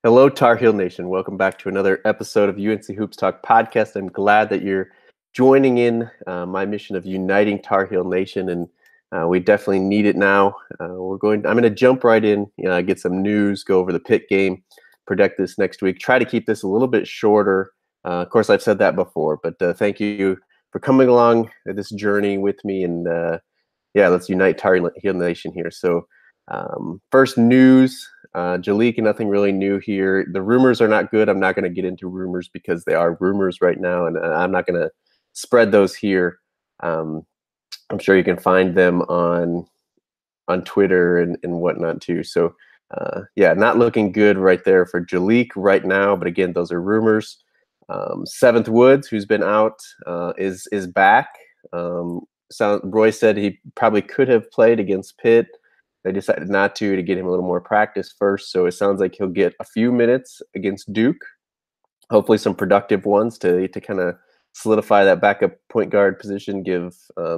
Hello, Tar Heel Nation. Welcome back to another episode of UNC Hoops Talk podcast. I'm glad that you're joining in my mission of uniting Tar Heel Nation, and we definitely need it now. I'm going to jump right in, get some news, go over the Pitt game, predict this next week. Try to keep this a little bit shorter. Of course, I've said that before, but thank you for coming along this journey with me, and let's unite Tar Heel Nation here. So, first news. Jalik, nothing really new here. The rumors are not good. I'm not going to get into rumors because they are rumors right now, and I'm not going to spread those here. I'm sure you can find them on Twitter and whatnot too. So, not looking good right there for Jalik right now. But again, those are rumors. Seventh Woods, who's been out, is back. Roy said he probably could have played against Pitt. They decided not to get him a little more practice first. So it sounds like he'll get a few minutes against Duke, hopefully some productive ones to kind of solidify that backup point guard position, give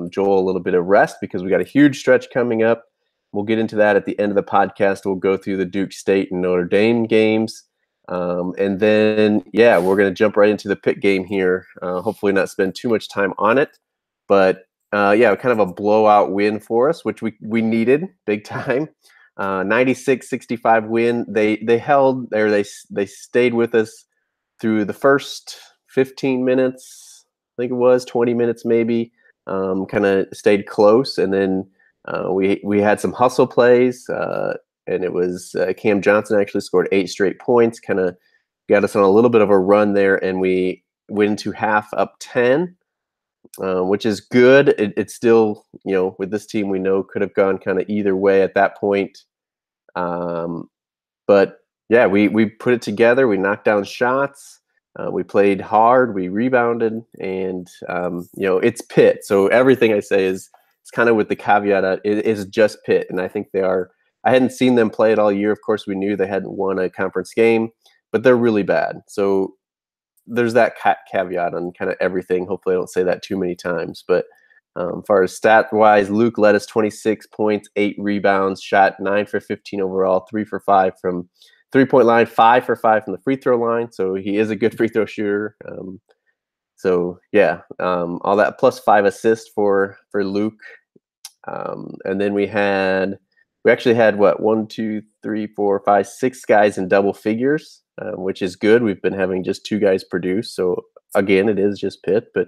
Joel a little bit of rest because we got a huge stretch coming up. We'll get into that at the end of the podcast. We'll go through the Duke State and Notre Dame games. And then, we're going to jump right into the Pitt game here. Hopefully not spend too much time on it. But kind of a blowout win for us, which we needed big time. 96-65 win. They held there. They stayed with us through the first 15 minutes. I think it was 20 minutes maybe. Kind of stayed close, and then we had some hustle plays, and it was Cam Johnson actually scored 8 straight points. Kind of got us on a little bit of a run there, and we went into half up 10. Which is good. It's still, with this team, we know could have gone kind of either way at that point. But we put it together. We knocked down shots. We played hard. We rebounded, and it's Pitt. So everything I say is kind of with the caveat that it is just Pitt, and I think they are. I hadn't seen them play it all year. Of course, we knew they hadn't won a conference game, but they're really bad. So there's that caveat on kind of everything. Hopefully I don't say that too many times, but as far as stat wise, Luke led us 26 points, 8 rebounds, shot 9 for 15 overall, 3 for 5 from 3-point line, 5 for 5 from the free throw line. So he is a good free throw shooter. All that plus 5 assists for Luke. And then we actually had 6 guys in double figures, which is good. We've been having just 2 guys produce. So again, it is just Pitt, but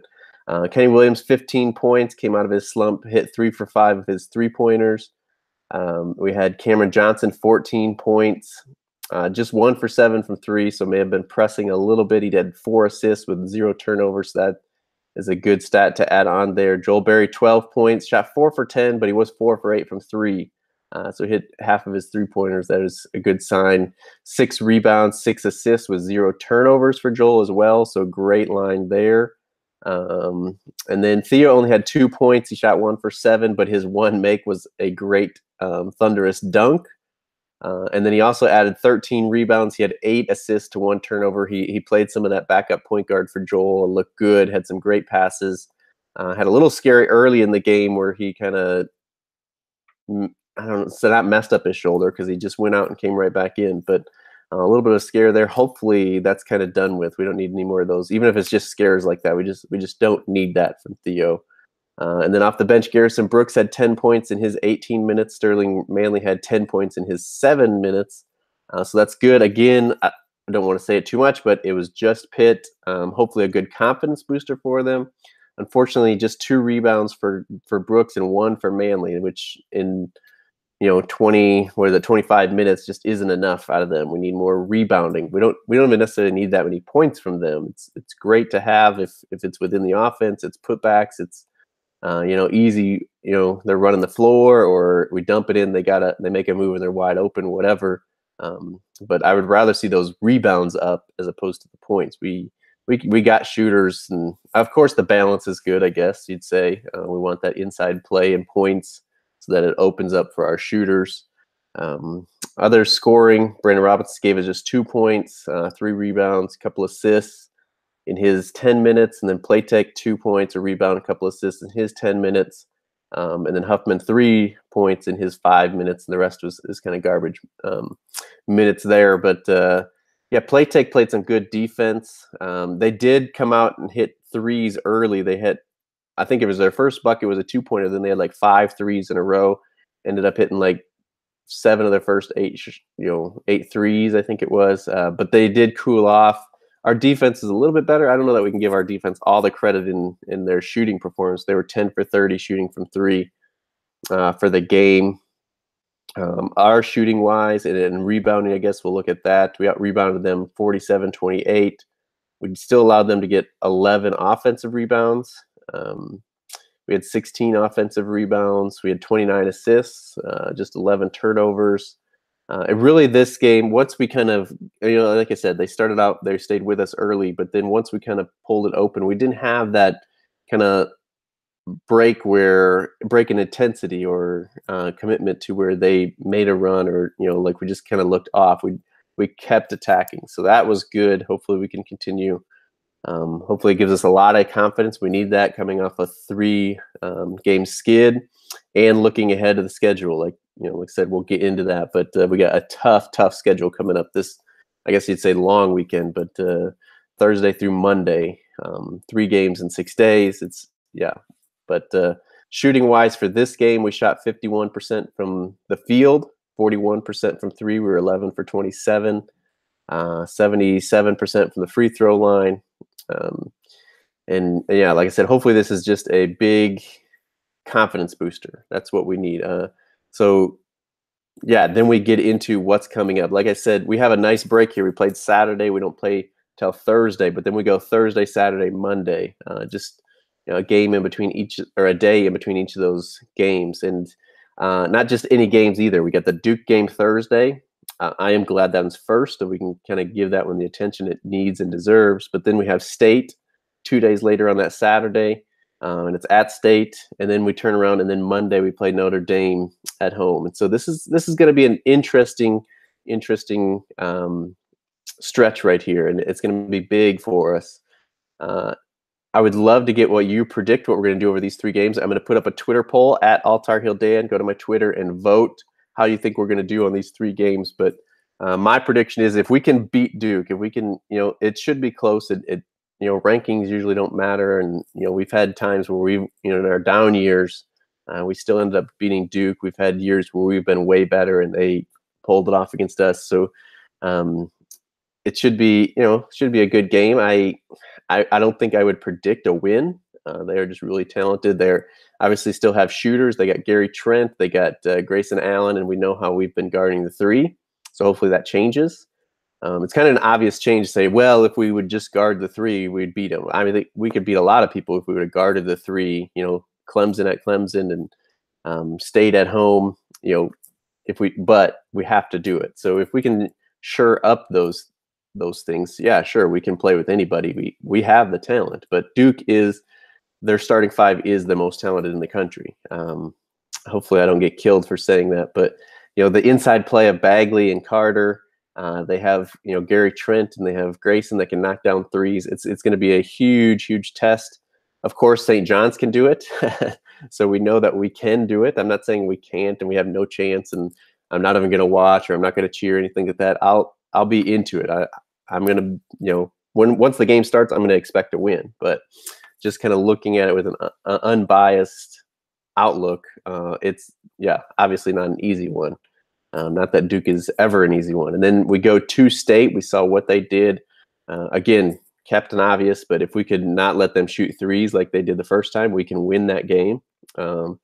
Kenny Williams, 15 points, came out of his slump, hit 3 for 5 of his 3-pointers. We had Cameron Johnson, 14 points, just 1 for 7 from 3. So may have been pressing a little bit. He had 4 assists with 0 turnovers. So that is a good stat to add on there. Joel Berry, 12 points, shot 4 for 10, but he was 4 for 8 from 3. So hit half of his 3-pointers. That is a good sign. 6 rebounds, 6 assists with 0 turnovers for Joel as well. So great line there. And then Theo only had 2 points. He shot 1 for 7, but his one make was a great thunderous dunk. And then he also added 13 rebounds. He had 8 assists to 1 turnover. He played some of that backup point guard for Joel and looked good, had some great passes. Had a little scary early in the game where he kind of not messed up his shoulder because he just went out and came right back in. But a little bit of scare there. Hopefully that's kind of done with. We don't need any more of those, even if it's just scares like that. We just don't need that from Theo. And then off the bench, Garrison Brooks had 10 points in his 18 minutes. Sterling Manley had 10 points in his 7 minutes. So that's good. Again, I don't want to say it too much, but it was just Pitt. Hopefully a good confidence booster for them. Unfortunately, just 2 rebounds for Brooks and 1 for Manley, which in 25 minutes just isn't enough out of them. We need more rebounding. We don't even necessarily need that many points from them. It's great to have if it's within the offense, it's putbacks, it's easy, they're running the floor or we dump it in, they make a move and they're wide open, whatever. But I would rather see those rebounds up as opposed to the points. We got shooters, and of course the balance is good, I guess you'd say. We want that inside play and points so that it opens up for our shooters. Other scoring, Brandon Robinson gave us just 2 points, 3 rebounds, a couple assists in his 10 minutes, and then Platek 2 points, a rebound, a couple assists in his 10 minutes. And then Huffman 3 points in his 5 minutes, and the rest is kind of garbage minutes there. But Yeah, played some good defense. They did come out and hit threes early. They hit, I think it was their first bucket was a 2-pointer. Then they had like 5 threes in a row. Ended up hitting like 7 of their first 8, 8 threes, I think it was. But they did cool off. Our defense is a little bit better. I don't know that we can give our defense all the credit in their shooting performance. They were 10 for 30 shooting from three for the game. Our shooting wise and rebounding, I guess we'll look at that. We out rebounded them 47-28. We still allowed them to get 11 offensive rebounds. We had 16 offensive rebounds. We had 29 assists, just 11 turnovers. And really, this game, once we kind of, like I said, they started out, they stayed with us early, but then once we kind of pulled it open, we didn't have that kind of break in intensity or commitment to where they made a run or like we just kind of looked off. We kept attacking, so that was good. Hopefully we can continue. Hopefully it gives us a lot of confidence. We need that coming off a 3-game skid and looking ahead of the schedule. Like I said, we'll get into that, but we got a tough schedule coming up this, I guess you'd say long weekend, but Thursday through Monday, 3 games in 6 days. But shooting wise for this game, we shot 51% from the field, 41% from three. We were 11 for 27, 77% from the free throw line. And yeah, like I said, hopefully this is just a big confidence booster. That's what we need. So yeah, then we get into what's coming up. Like I said, we have a nice break here. We played Saturday. We don't play till Thursday, but then we go Thursday, Saturday, Monday. Just a game in between each, or a day in between each of those games. And not just any games either. We got the Duke game Thursday. I am glad that one's first, so we can kind of give that one the attention it needs and deserves. But then we have State 2 days later on that Saturday, and it's at State. And then we turn around, and then Monday we play Notre Dame at home. And so this is going to be an interesting stretch right here, and it's going to be big for us. I would love to get what you predict what we're going to do over these 3 games. I'm going to put up a Twitter poll at AllTarHeelDan. Go to my Twitter and vote how you think we're going to do on these 3 games. But my prediction is if we can beat Duke, if we can, it should be close. Rankings usually don't matter. And, we've had times where we've, in our down years, we still ended up beating Duke. We've had years where we've been way better and they pulled it off against us. So it should be, a good game. I don't think I would predict a win. They are just really talented. They're obviously still have shooters. They got Gary Trent. They got Grayson Allen, and we know how we've been guarding the 3. So hopefully that changes. It's kind of an obvious change to say, well, if we would just guard the 3, we'd beat them. I mean, we could beat a lot of people if we would have guarded the 3. Clemson at Clemson and State at home. But we have to do it. So if we can shore up those things, yeah, sure, we can play with anybody. We have the talent, but Duke is their starting 5 is the most talented in the country. Hopefully I don't get killed for saying that, but the inside play of Bagley and Carter, they have Gary Trent and they have Grayson that can knock down threes. It's going to be a huge test. Of course, St. John's can do it, so we know that we can do it. I'm not saying we can't and we have no chance, and I'm not even going to watch or I'm not going to cheer or anything like that. I'll be into it. I'm going to, once the game starts, I'm going to expect to win. But just kind of looking at it with an unbiased outlook, it's, obviously not an easy one. Not that Duke is ever an easy one. And then we go to State. We saw what they did. Again, Captain Obvious, but if we could not let them shoot threes like they did the first time, we can win that game. And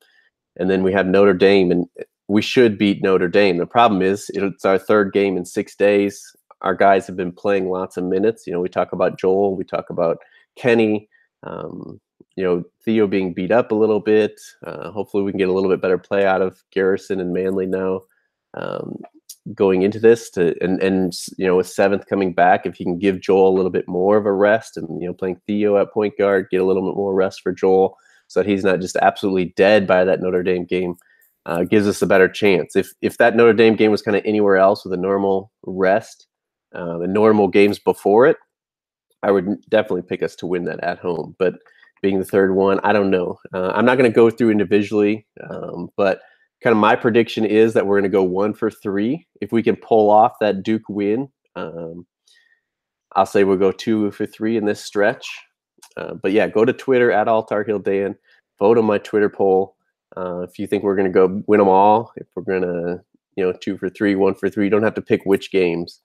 then we have Notre Dame, and we should beat Notre Dame. The problem is it's our 3rd game in 6 days. Our guys have been playing lots of minutes. We talk about Joel, we talk about Kenny, Theo being beat up a little bit. Hopefully we can get a little bit better play out of Garrison and Manley now going into this. And with 7th coming back, if you can give Joel a little bit more of a rest and, playing Theo at point guard, get a little bit more rest for Joel so that he's not just absolutely dead by that Notre Dame game. Gives us a better chance. If that Notre Dame game was kind of anywhere else with a normal rest and normal games before it, I would definitely pick us to win that at home. But being the 3rd one, I don't know. I'm not going to go through individually, but kind of my prediction is that we're going to go 1 for 3. If we can pull off that Duke win, I'll say we'll go 2 for 3 in this stretch. But yeah, go to Twitter at All Tar Heel Dan. Vote on my Twitter poll. If you think we're going to go win them all, if we're going to, 2 for 3, 1 for 3, you don't have to pick which games.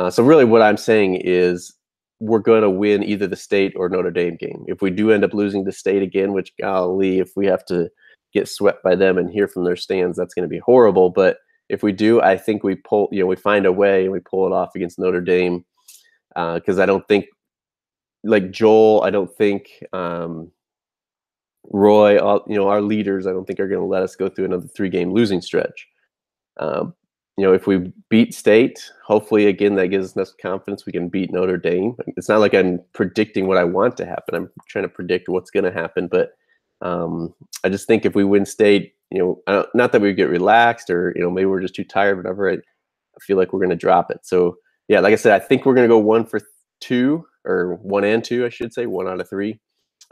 So really what I'm saying is we're going to win either the State or Notre Dame game. If we do end up losing the State again, which golly, if we have to get swept by them and hear from their stands, that's going to be horrible. But if we do, I think we we find a way and we pull it off against Notre Dame. Because I don't think, like Joel, I don't think Roy, our leaders, I don't think are going to let us go through another 3-game losing stretch. If we beat State, hopefully, again, that gives us enough confidence we can beat Notre Dame. It's not like I'm predicting what I want to happen. I'm trying to predict what's going to happen. But I just think if we win State, not that we get relaxed or, maybe we're just too tired, whatever, I feel like we're going to drop it. So, yeah, like I said, I think we're going to go 1 for 2, or 1 and 2, I should say, 1 out of 3.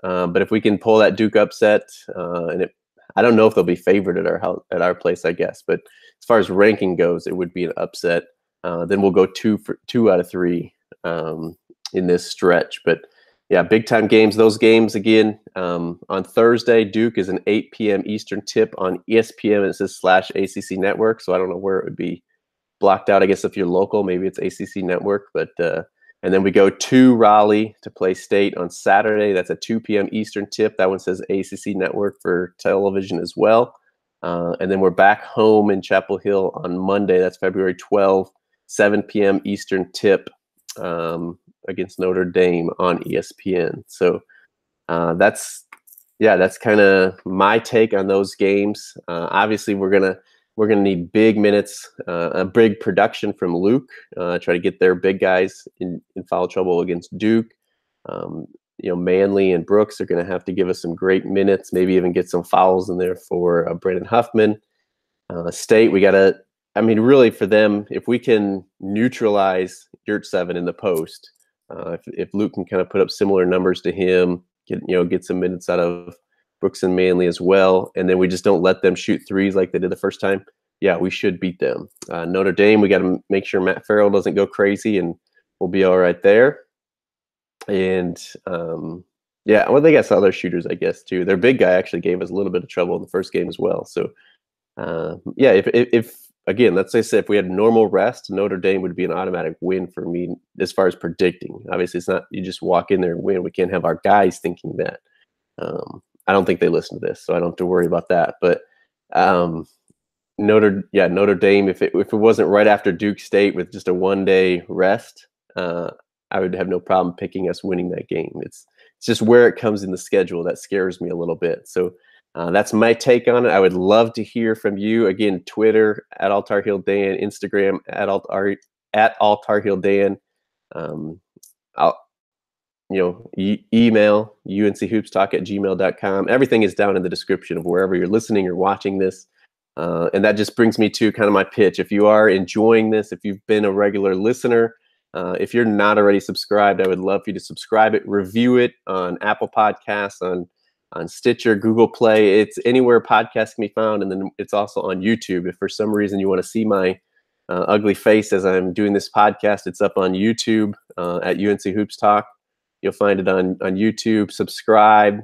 But if we can pull that Duke upset, I don't know if they'll be favored at our place, I guess. But as far as ranking goes, it would be an upset. Then we'll go 2 out of 3 in this stretch. But yeah, big time games. Those games again on Thursday. Duke is an 8 p.m. Eastern tip on ESPN. And it says /ACC Network, so I don't know where it would be blocked out. I guess if you're local, maybe it's ACC Network. But and then we go to Raleigh to play State on Saturday. That's a 2 p.m. Eastern tip. That one says ACC Network for television as well. And then we're back home in Chapel Hill on Monday. That's February 12th, 7 p.m. Eastern tip against Notre Dame on ESPN. So that's kind of my take on those games. Obviously, we're gonna need big minutes, a big production from Luke, try to get their big guys in foul trouble against Duke. Manley and Brooks are going to have to give us some great minutes, maybe even get some fouls in there for Brandon Huffman. State, we got to, really for them, if we can neutralize Yurtseven in the post, if Luke can kind of put up similar numbers to him, get some minutes out of Brooks and Manley as well, and then we just don't let them shoot threes like they did the first time, yeah, we should beat them. Notre Dame, we got to make sure Matt Farrell doesn't go crazy, and we'll be all right there. And they got some other shooters, I guess, too. Their big guy actually gave us a little bit of trouble in the first game as well. So, if again, let's say if we had normal rest, Notre Dame would be an automatic win for me as far as predicting. Obviously, it's not you just walk in there and win. We can't have our guys thinking that. I don't think they listen to this, so I don't have to worry about that. But Notre Dame, if it wasn't right after Duke State with just a 1-day rest, I would have no problem picking us winning that game. It's just where it comes in the schedule that scares me a little bit. So that's my take on it. I would love to hear from you. Again, Twitter at All Tar Heel Dan, Instagram at All Tar Heel Dan. Email unchoopstalk@gmail.com. Everything is down in the description of wherever you're listening or watching this. And that just brings me to kind of my pitch. If you are enjoying this, if you've been a regular listener, if you're not already subscribed, I would love for you to subscribe it, review it on Apple Podcasts, on Stitcher, Google Play. It's anywhere podcasts can be found. And then it's also on YouTube. If for some reason you want to see my ugly face as I'm doing this podcast, it's up on YouTube at UNC Hoops Talk. You'll find it on YouTube. Subscribe.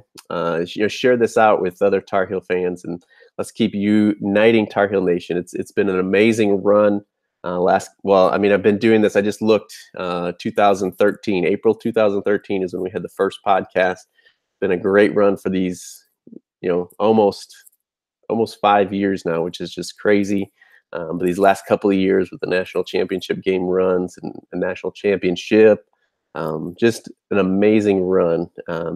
Share this out with other Tar Heel fans, and let's keep uniting Tar Heel Nation. It's been an amazing run. I've been doing this. I just looked. 2013, April 2013 is when we had the first podcast. Been a great run for these, almost 5 years now, which is just crazy. But these last couple of years with the national championship game runs and the national championship. Just an amazing run.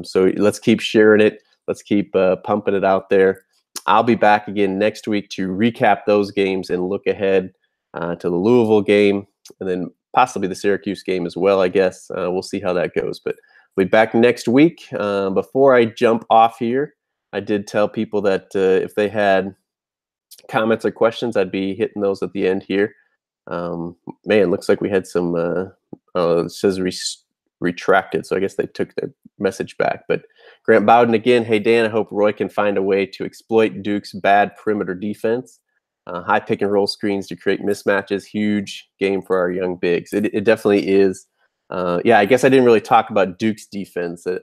So let's keep sharing it. Let's keep pumping it out there. I'll be back again next week to recap those games and look ahead to the Louisville game and then possibly the Syracuse game as well, I guess. We'll see how that goes. But we'll be back next week. Before I jump off here, I did tell people that if they had comments or questions, I'd be hitting those at the end here. Looks like we had some it says retracted, so I guess they took their message back. But Grant Bowden again, hey Dan, I hope Roy can find a way to exploit Duke's bad perimeter defense. High pick and roll screens to create mismatches. Huge game for our young bigs. It definitely is. Yeah, I guess I didn't really talk about Duke's defense and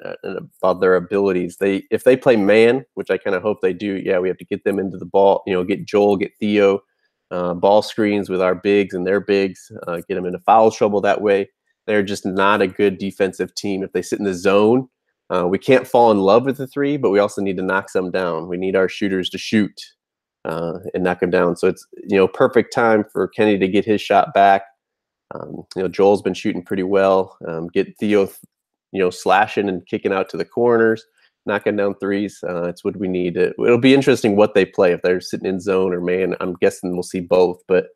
about their abilities. If they play man, which I kind of hope they do, yeah, we have to get them into the ball. Get Joel, get Theo, ball screens with our bigs and their bigs, get them into foul trouble that way. They're just not a good defensive team. If they sit in the zone, we can't fall in love with the three, but we also need to knock some down. We need our shooters to shoot and knock them down. So it's perfect time for Kenny to get his shot back. Joel's been shooting pretty well. Get Theo, slashing and kicking out to the corners, knocking down threes. It's what we need. It'll be interesting what they play if they're sitting in zone or man. I'm guessing we'll see both, but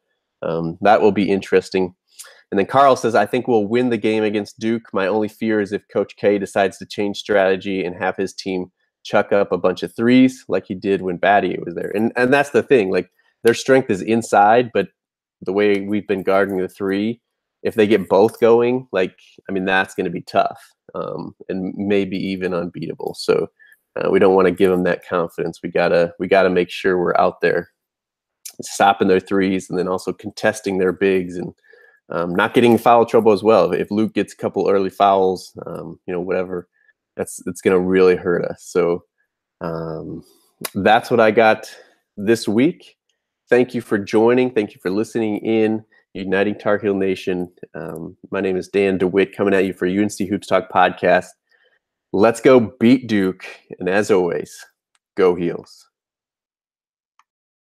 that will be interesting. And then Carl says, I think we'll win the game against Duke. My only fear is if Coach K decides to change strategy and have his team chuck up a bunch of threes like he did when Battier was there. And that's the thing. Like, their strength is inside, but the way we've been guarding the three, if they get both going, that's going to be tough and maybe even unbeatable. So we don't want to give them that confidence. We gotta make sure we're out there stopping their threes and then also contesting their bigs and not getting in foul trouble as well. If Luke gets a couple early fouls, whatever, it's going to really hurt us. So that's what I got this week. Thank you for joining. Thank you for listening in, Uniting Tar Heel Nation. My name is Dan DeWitt, coming at you for UNC Hoops Talk podcast. Let's go beat Duke. And as always, go Heels.